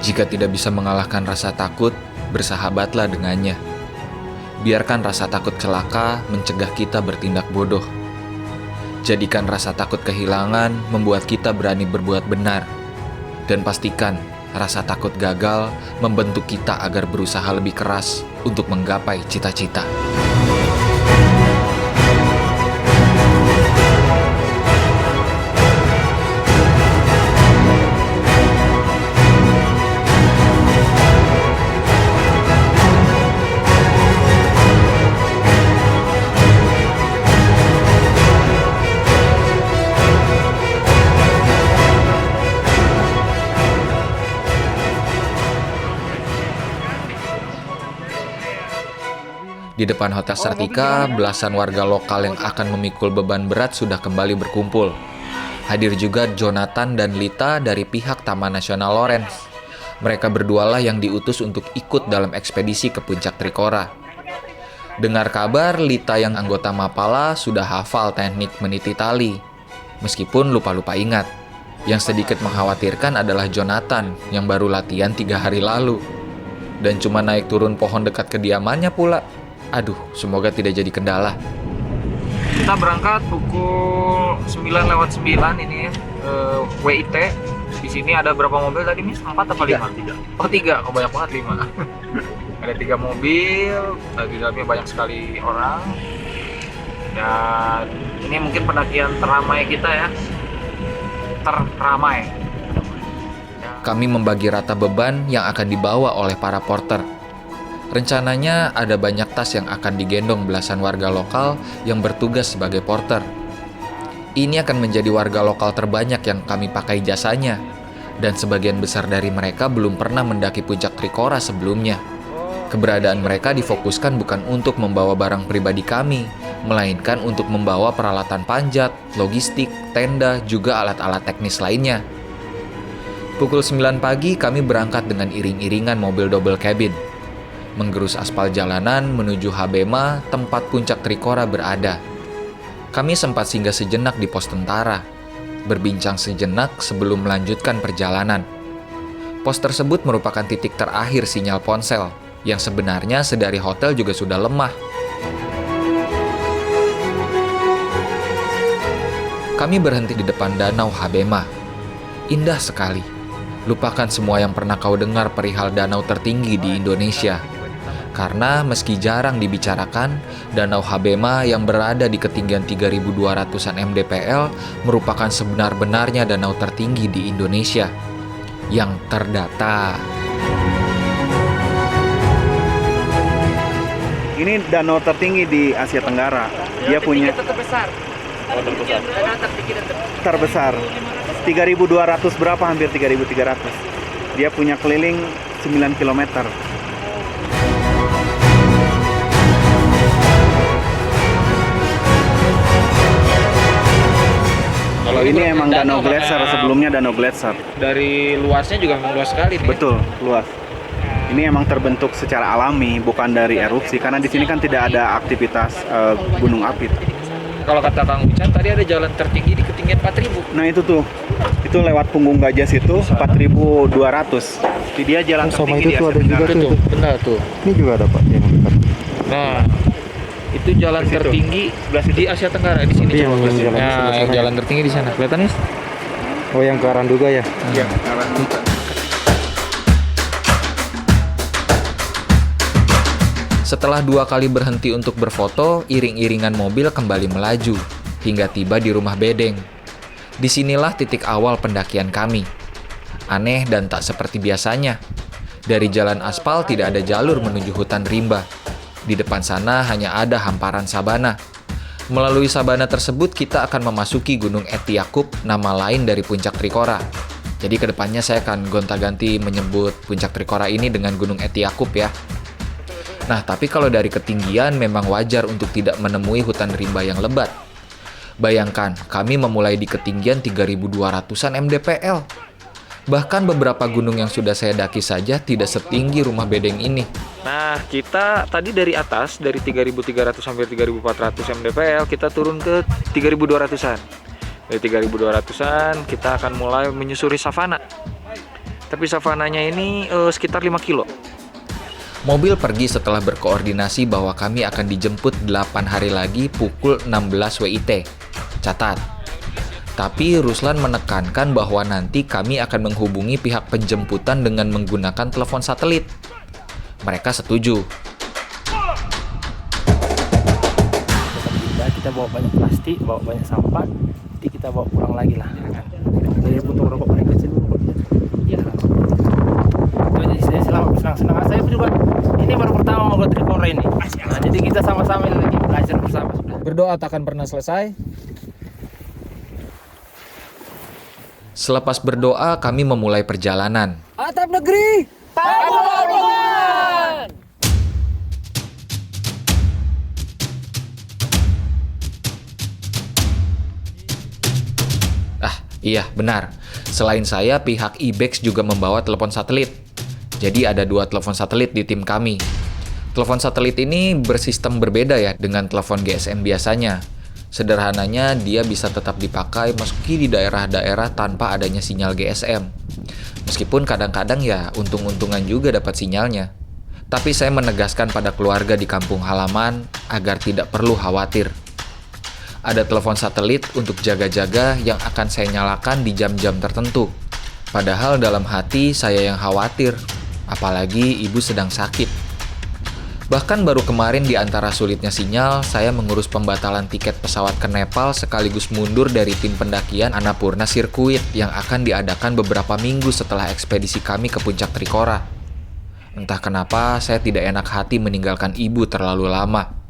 Jika tidak bisa mengalahkan rasa takut, bersahabatlah dengannya. Biarkan rasa takut celaka mencegah kita bertindak bodoh. Jadikan rasa takut kehilangan membuat kita berani berbuat benar. Dan pastikan rasa takut gagal membentuk kita agar berusaha lebih keras untuk menggapai cita-cita. Di depan Hotel Sartika, belasan warga lokal yang akan memikul beban berat sudah kembali berkumpul. Hadir juga Jonathan dan Lita dari pihak Taman Nasional Lorentz. Mereka berdualah yang diutus untuk ikut dalam ekspedisi ke Puncak Trikora. Dengar kabar, Lita yang anggota Mapala sudah hafal teknik meniti tali. Meskipun lupa-lupa ingat. Yang sedikit mengkhawatirkan adalah Jonathan yang baru latihan 3 hari lalu. Dan cuma naik turun pohon dekat kediamannya pula. Aduh, semoga tidak jadi kendala. Kita berangkat pukul 9:09 ini ya, WIT. Di sini ada berapa mobil tadi, Mis? 4 atau 5? 3. Oh, 3. Oh, banyak banget 5. Ada 3 mobil, di dalamnya banyak sekali orang. Dan ini mungkin pendakian teramai kita ya. Teramai. Kami membagi rata beban yang akan dibawa oleh para porter. Rencananya ada banyak tas yang akan digendong belasan warga lokal yang bertugas sebagai porter. Ini akan menjadi warga lokal terbanyak yang kami pakai jasanya, dan sebagian besar dari mereka belum pernah mendaki Puncak Trikora sebelumnya. Keberadaan mereka difokuskan bukan untuk membawa barang pribadi kami, melainkan untuk membawa peralatan panjat, logistik, tenda, juga alat-alat teknis lainnya. Pukul 9 pagi kami berangkat dengan iring-iringan mobil double cabin. Menggerus aspal jalanan menuju Habema, tempat Puncak Trikora berada. Kami sempat singgah sejenak di pos tentara, berbincang sejenak sebelum melanjutkan perjalanan. Pos tersebut merupakan titik terakhir sinyal ponsel, yang sebenarnya sedari hotel juga sudah lemah. Kami berhenti di depan danau Habema. Indah sekali. Lupakan semua yang pernah kau dengar perihal danau tertinggi di Indonesia. Karena meski jarang dibicarakan, Danau Habema yang berada di ketinggian 3.200-an mdpl merupakan sebenar-benarnya danau tertinggi di Indonesia yang terdata. Ini danau tertinggi di Asia Tenggara. Dia punya terbesar. terbesar. 3.200 berapa, hampir 3.300. Dia punya keliling 9 km. Kalau ini emang danau gletser, sebelumnya danau gletser. Dari luasnya juga memang luas sekali nih. Betul, luas. Ini emang terbentuk secara alami, bukan dari erupsi, karena di sini kan tidak ada aktivitas gunung api. Kalau kata Kang Ucan tadi ada jalan tertinggi di ketinggian 4.000. Nah itu tuh, itu lewat punggung gajah situ 4.200. Jadi dia jalan sama tertinggi itu di tuh Asia ada juga Tenggara. tuh. Benar tuh. Ini juga ada Pak yang dekat. Nah, itu jalan Di situ. tertinggi di Asia Tenggara di sini. Iya, coba yang lihat. jalan Nah, sebelah yang sana. jalan tertinggi di sana. Kelihatan nih? Oh yang ke Aranduga ya? Iya, arah hutan. Setelah 2 kali berhenti untuk berfoto, iring-iringan mobil kembali melaju, hingga tiba di rumah bedeng. Disinilah titik awal pendakian kami. Aneh dan tak seperti biasanya. Dari jalan aspal tidak ada jalur menuju hutan rimba. Di depan sana hanya ada hamparan sabana. Melalui sabana tersebut kita akan memasuki Gunung Etiakub, nama lain dari Puncak Trikora. Jadi kedepannya saya akan gonta-ganti menyebut Puncak Trikora ini dengan Gunung Etiakub ya. Nah, tapi kalau dari ketinggian memang wajar untuk tidak menemui hutan rimba yang lebat. Bayangkan, kami memulai di ketinggian 3.200-an mdpl. Bahkan beberapa gunung yang sudah saya daki saja tidak setinggi rumah bedeng ini. Nah, kita tadi dari atas, dari 3.300 sampai 3.400 mdpl, kita turun ke 3.200-an. Dari 3.200-an, kita akan mulai menyusuri savana. Tapi savananya ini sekitar 5 kilo. Mobil pergi setelah berkoordinasi bahwa kami akan dijemput 8 hari lagi pukul 16 WIT. Catat. Tapi Ruslan menekankan bahwa nanti kami akan menghubungi pihak penjemputan dengan menggunakan telepon satelit. Mereka setuju. Kita bawa banyak plastik, bawa banyak sampah, nanti kita bawa pulang lagi lah. Dari puntung rokok paling kecil dulu. Iya. Jadi saya selama bersenang-senang. Saya juga ini baru pertama mau ke Trikora ini. Nah, jadi kita sama-sama lagi belajar bersama sudah. Berdoa takkan pernah selesai. Selepas berdoa, kami memulai perjalanan. Atap negeri, Pakualaman. Iya, benar. Selain saya, pihak Ibex juga membawa telepon satelit. Jadi ada 2 telepon satelit di tim kami. Telepon satelit ini bersistem berbeda ya dengan telepon GSM biasanya. Sederhananya, dia bisa tetap dipakai meski di daerah-daerah tanpa adanya sinyal GSM. Meskipun kadang-kadang ya untung-untungan juga dapat sinyalnya. Tapi saya menegaskan pada keluarga di kampung halaman agar tidak perlu khawatir. Ada telepon satelit untuk jaga-jaga yang akan saya nyalakan di jam-jam tertentu. Padahal dalam hati saya yang khawatir, apalagi ibu sedang sakit. Bahkan baru kemarin di antara sulitnya sinyal, saya mengurus pembatalan tiket pesawat ke Nepal sekaligus mundur dari tim pendakian Annapurna Circuit yang akan diadakan beberapa minggu setelah ekspedisi kami ke puncak Trikora. Entah kenapa saya tidak enak hati meninggalkan ibu terlalu lama.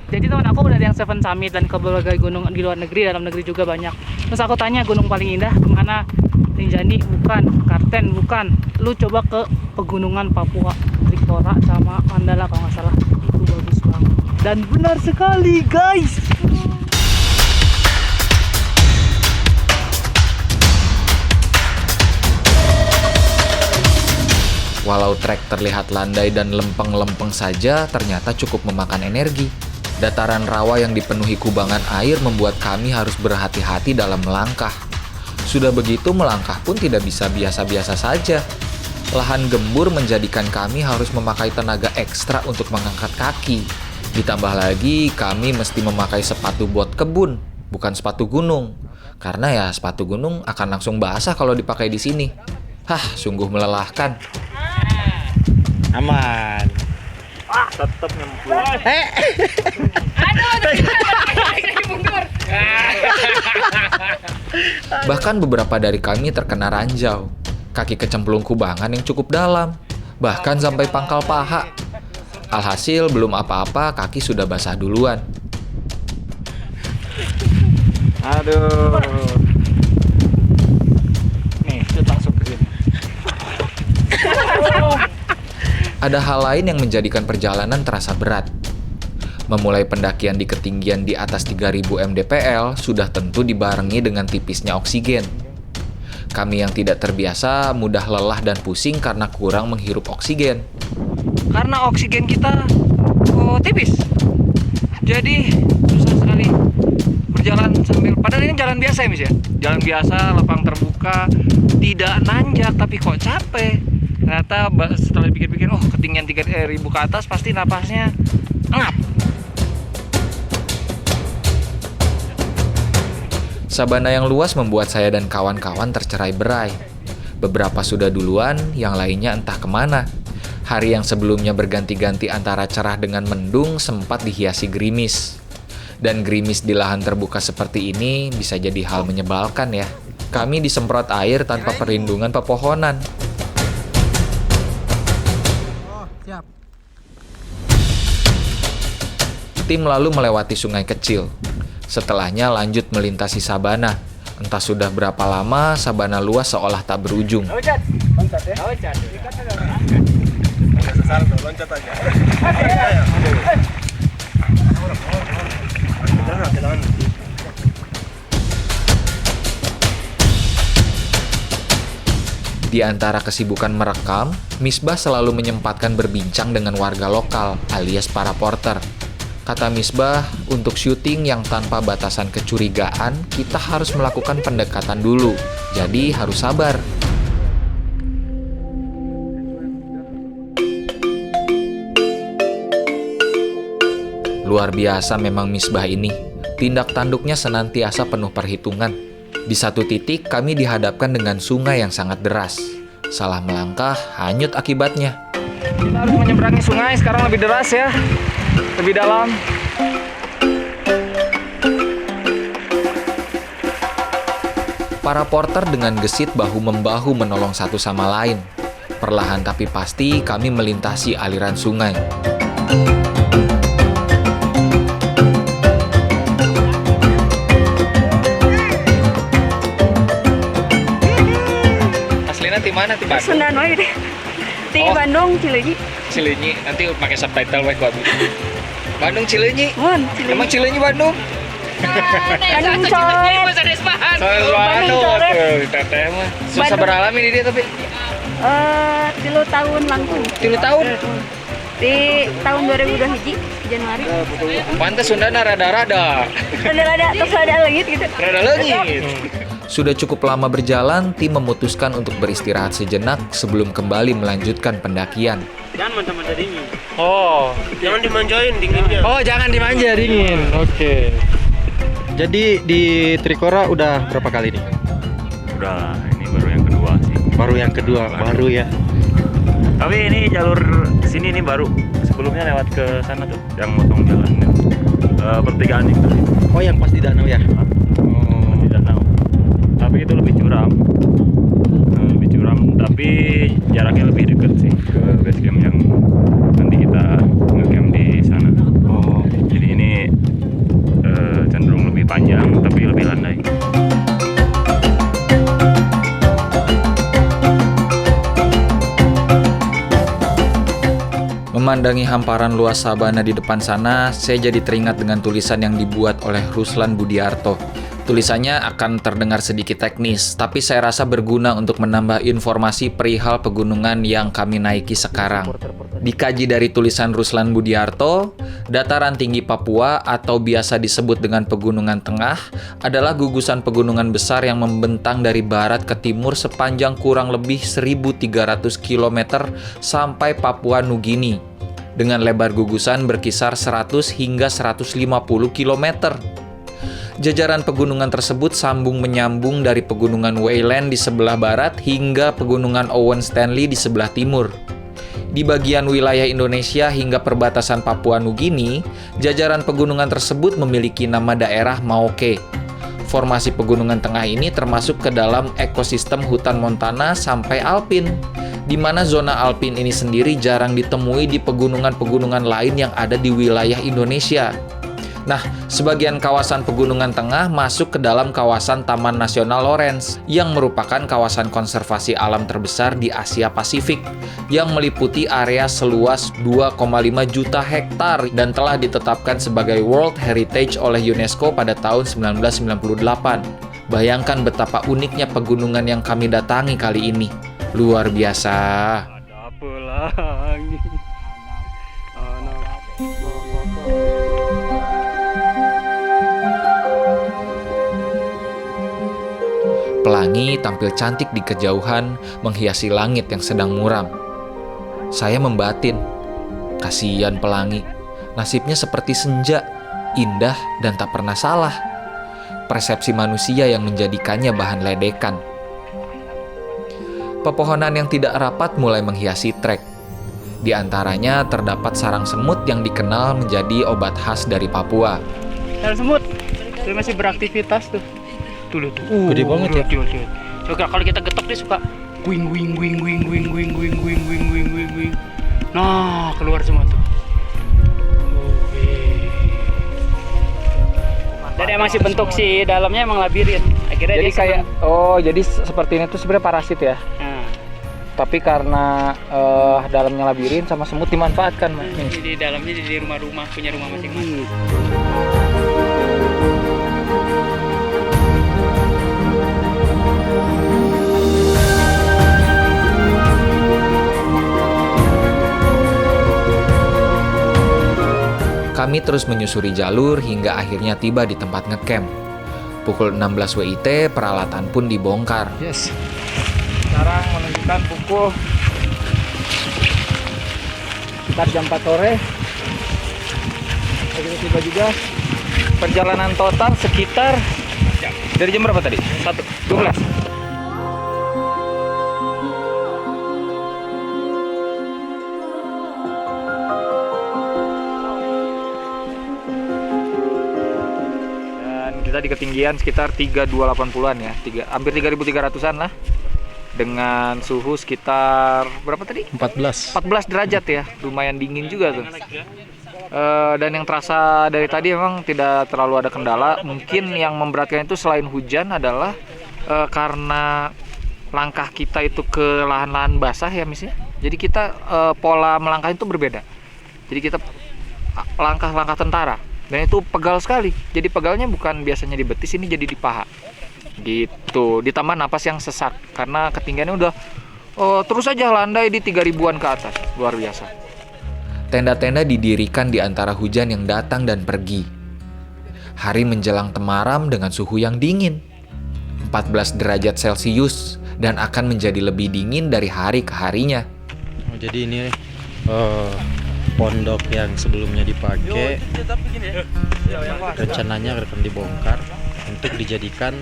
Jadi teman aku udah ada yang Seven Summit dan ke berbagai gunung di luar negeri, dalam negeri juga banyak. Terus aku tanya gunung paling indah kemana? Rinjani bukan, Karten bukan. Lu coba ke pegunungan Papua, Trikora sama Mandala kalau nggak salah. Itu bagus banget. Dan benar sekali guys. Walau trek terlihat landai dan lempeng-lempeng saja, ternyata cukup memakan energi. Dataran rawa yang dipenuhi kubangan air membuat kami harus berhati-hati dalam melangkah. Sudah begitu melangkah pun tidak bisa biasa-biasa saja. Lahan gembur menjadikan kami harus memakai tenaga ekstra untuk mengangkat kaki. Ditambah lagi kami mesti memakai sepatu bot kebun, bukan sepatu gunung. Karena ya sepatu gunung akan langsung basah kalau dipakai di sini. Sungguh melelahkan. Aman. Tetap nyemplung. Bahkan beberapa dari kami terkena ranjau. Kaki kecemplung kubangan yang cukup dalam. Bahkan sampai pangkal paha. Alhasil belum apa-apa kaki sudah basah duluan. Aduh. Nih, kita masuk ke sini. Ada hal lain yang menjadikan perjalanan terasa berat. Memulai pendakian di ketinggian di atas 3000 mdpl sudah tentu dibarengi dengan tipisnya oksigen. Kami yang tidak terbiasa mudah lelah dan pusing karena kurang menghirup oksigen. Karena oksigen kita tipis. Jadi susah sekali berjalan sambil, padahal ini jalan biasa ya Miss ya. Jalan biasa, lapang terbuka, tidak nanjak tapi kok capek. Ternyata setelah dipikir-pikir, ketinggian 3000 ke atas pasti napasnya ngap. Sabana yang luas membuat saya dan kawan-kawan tercerai-berai. Beberapa sudah duluan, yang lainnya entah kemana. Hari yang sebelumnya berganti-ganti antara cerah dengan mendung sempat dihiasi gerimis. Dan gerimis di lahan terbuka seperti ini bisa jadi hal menyebalkan ya. Kami disemprot air tanpa perlindungan pepohonan. Tim lalu melewati sungai kecil. Setelahnya lanjut melintasi sabana. Entah sudah berapa lama sabana luas seolah tak berujung. Di antara kesibukan merekam, Misbah selalu menyempatkan berbincang dengan warga lokal alias para porter. Kata Misbah, untuk syuting yang tanpa batasan kecurigaan, kita harus melakukan pendekatan dulu. Jadi harus sabar. Luar biasa memang Misbah ini. Tindak tanduknya senantiasa penuh perhitungan. Di satu titik kami dihadapkan dengan sungai yang sangat deras. Salah melangkah, hanyut akibatnya. Kita harus menyeberangi sungai, sekarang lebih deras ya. Lebih dalam. Para porter dengan gesit bahu-membahu menolong satu sama lain. Perlahan tapi pasti kami melintasi aliran sungai. Aslinya di mana? Di Bandung? Sundan wae deh. Di Oh. Bandung, Cileunyi. Cileunyi. Nanti pakai subtitle wae gua. Bandung Cileunyi. Mun, Cileunyi. Emang Cileunyi Bandung? Bandung coret. Soal Bandung. Teteh mah. Susah Bandung. beralami di dia tapi 3 tahun langkung. 3 tahun. Di tahun 2021 Januari. Pantes Sundana rada-rada. Rada-rada terus rada leungit gitu. Rada leungit. Sudah cukup lama berjalan, tim memutuskan untuk beristirahat sejenak sebelum kembali melanjutkan pendakian. Jangan manja-manja dingin. Oh, Jangan dimanjain dinginnya. oh jangan dimanja dingin. Oke. Jadi di Trikora udah berapa kali nih? Udah, ini baru yang kedua sih. Baru yang kedua, baru ya. Tapi ini jalur sini ini baru. Sebelumnya lewat ke sana tuh, yang motong jalan. Pertigaan itu. Oh yang pas di danau ya? Oh. Di danau. Tapi itu lebih curam. Lebih curam, tapi jaraknya lebih dekat sih ke base camp yang nanti kita nge-camp di sana. Oh. Jadi ini cenderung lebih panjang tapi lebih landai. Memandangi hamparan luas sabana di depan sana, saya jadi teringat dengan tulisan yang dibuat oleh Ruslan Budiarto. Tulisannya akan terdengar sedikit teknis, tapi saya rasa berguna untuk menambah informasi perihal pegunungan yang kami naiki sekarang. Dikaji dari tulisan Ruslan Budiarto, dataran tinggi Papua atau biasa disebut dengan Pegunungan Tengah adalah gugusan pegunungan besar yang membentang dari barat ke timur sepanjang kurang lebih 1.300 km sampai Papua Nugini, dengan lebar gugusan berkisar 100 hingga 150 km. Jajaran pegunungan tersebut sambung-menyambung dari pegunungan Wayland di sebelah barat hingga pegunungan Owen Stanley di sebelah timur. Di bagian wilayah Indonesia hingga perbatasan Papua Nugini, jajaran pegunungan tersebut memiliki nama daerah Maoke. Formasi pegunungan tengah ini termasuk ke dalam ekosistem hutan montana sampai alpin, di mana zona alpin ini sendiri jarang ditemui di pegunungan-pegunungan lain yang ada di wilayah Indonesia. Nah, sebagian kawasan pegunungan tengah masuk ke dalam kawasan Taman Nasional Lawrence, yang merupakan kawasan konservasi alam terbesar di Asia Pasifik, yang meliputi area seluas 2,5 juta hektar dan telah ditetapkan sebagai World Heritage oleh UNESCO pada tahun 1998. Bayangkan betapa uniknya pegunungan yang kami datangi kali ini. Luar biasa. Ada pelangi. Pelangi tampil cantik di kejauhan, menghiasi langit yang sedang muram. Saya membatin, kasihan Pelangi, nasibnya seperti senja, indah dan tak pernah salah. Persepsi manusia yang menjadikannya bahan ledekan. Pepohonan yang tidak rapat mulai menghiasi trek. Di antaranya terdapat sarang semut yang dikenal menjadi obat khas dari Papua. Sarang semut, dia masih beraktivitas tuh. Tuh, Gede banget ya. Coba kalau kita getok dia suka wing. Nah, keluar semua tuh. Jadi emang si bentuk si dalamnya emang labirin. Akhirnya Jadi dia kayak jadi seperti ini tuh sebenarnya parasit ya. Nah, Tapi karena dalamnya labirin sama semut dimanfaatkan, Mas. di dalamnya di rumah-rumah, punya rumah masing-masing. Kami terus menyusuri jalur hingga akhirnya tiba di tempat ngecamp. Pukul 16 WIT, peralatan pun dibongkar. Yes. Sekarang menunjukkan pukul sekitar jam 4 sore. Kita tiba juga. Perjalanan total sekitar dari jam berapa tadi? 12. Dan kita di ketinggian sekitar 3280-an ya, hampir 3300-an lah. Dengan suhu sekitar berapa tadi? 14. 14 derajat ya, lumayan dingin juga tuh. Dan yang terasa dari tadi memang tidak terlalu ada kendala. Mungkin yang memberatkan itu selain hujan adalah karena langkah kita itu ke lahan-lahan basah ya Miss ya. Jadi kita pola melangkah itu berbeda. Jadi kita langkah-langkah tentara dan itu pegal sekali. Jadi pegalnya bukan biasanya di betis, ini jadi di paha. Gitu. Ditambah napas yang sesak karena ketinggiannya udah terus aja landai di 3000-an ke atas. Luar biasa. Tenda-tenda didirikan di antara hujan yang datang dan pergi. Hari menjelang temaram dengan suhu yang dingin, 14 derajat Celcius, dan akan menjadi lebih dingin dari hari ke harinya. Jadi ini pondok yang sebelumnya dipakai rencananya akan dibongkar untuk dijadikan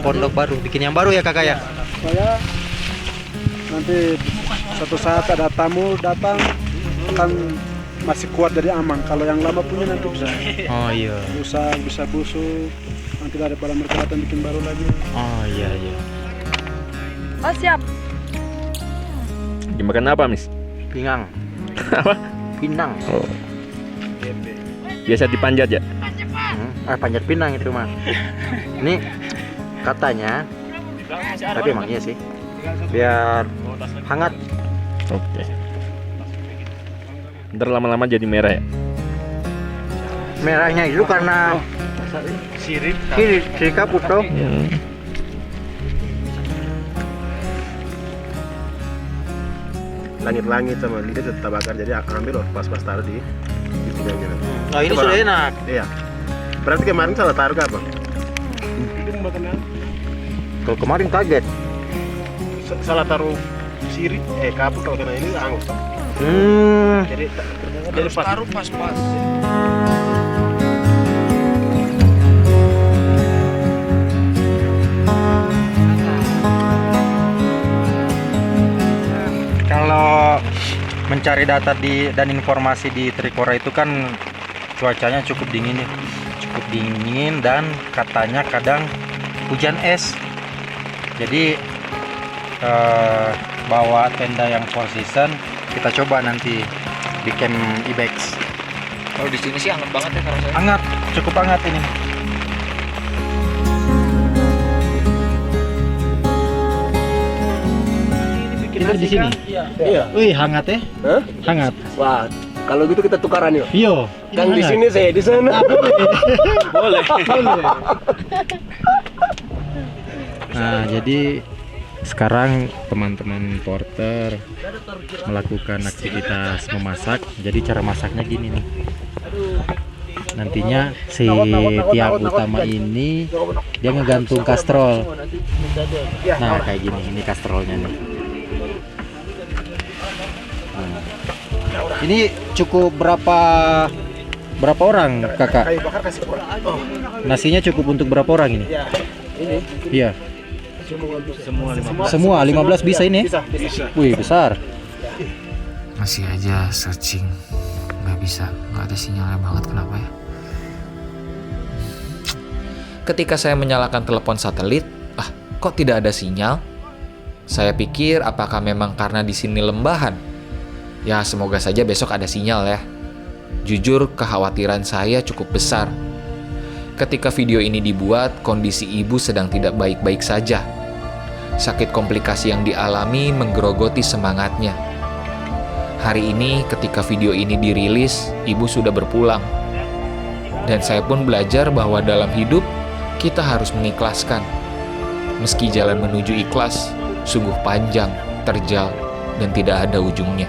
pondok baru. Bikin yang baru ya kakak ya? Saya nanti suatu saat ada tamu datang akan masih kuat dari aman. Kalau yang lama punya nanti bisa Oh iya. rusak, bisa busuk. Nanti daripada mereka datang bikin baru lagi. Oh iya iya. Oh siap. Dimakan apa, Miss? Pinang. Apa? Pinang. Oh. Biasa dipanjat ya? Panjat pinang itu mah. Ini katanya, tapi emang iya sih. Biar hangat. Oke. Ntar lama-lama jadi merah ya? Merahnya itu karena sirip kaput dong. Langit-langit sama lidah tetap bakar, jadi ambil loh pas taruh di pinggangnya. Oh ini sudah enak. Iya. Berarti kemarin salah taruh ke apa? Kalau kemarin kaget. Salah taruh sirip, kaput kalau kena ini angus. Jadi pas taruh pas-pas. Kalau mencari data dan informasi di Trikora itu kan cuacanya cukup dingin ya. Cukup dingin dan katanya kadang hujan es. Jadi bawa tenda yang four season, kita coba nanti di camp Ibex. Kalau di sini sih hangat banget ya kalau saya. Hangat, cukup hangat ini. Kita di sini. Iya. Wih, hangat ya? Hah? Hangat. Wah, kalau gitu kita tukaran yuk. Iya. Kang di sini, saya di sana. Boleh. Nah, jadi sekarang teman-teman porter melakukan aktivitas memasak. Jadi cara masaknya gini nih. Nantinya si tiang utama ini dia ngegantung kastrol. Nah, kayak gini. Ini kastrolnya nih. Nah, ini cukup berapa orang, kakak? Nasinya cukup untuk berapa orang ini? Iya. Semua 15 bisa ini? Bisa. Wih, besar. Masih aja searching, nggak bisa, nggak ada sinyalnya banget, kenapa ya? Ketika saya menyalakan telepon satelit, kok tidak ada sinyal? Saya pikir apakah memang karena di sini lembahan? Ya semoga saja besok ada sinyal ya. Jujur kekhawatiran saya cukup besar. Ketika video ini dibuat, kondisi ibu sedang tidak baik-baik saja. Sakit komplikasi yang dialami menggerogoti semangatnya. Hari ini ketika video ini dirilis, ibu sudah berpulang. Dan saya pun belajar bahwa dalam hidup kita harus mengikhlaskan. Meski jalan menuju ikhlas sungguh panjang, terjal, dan tidak ada ujungnya.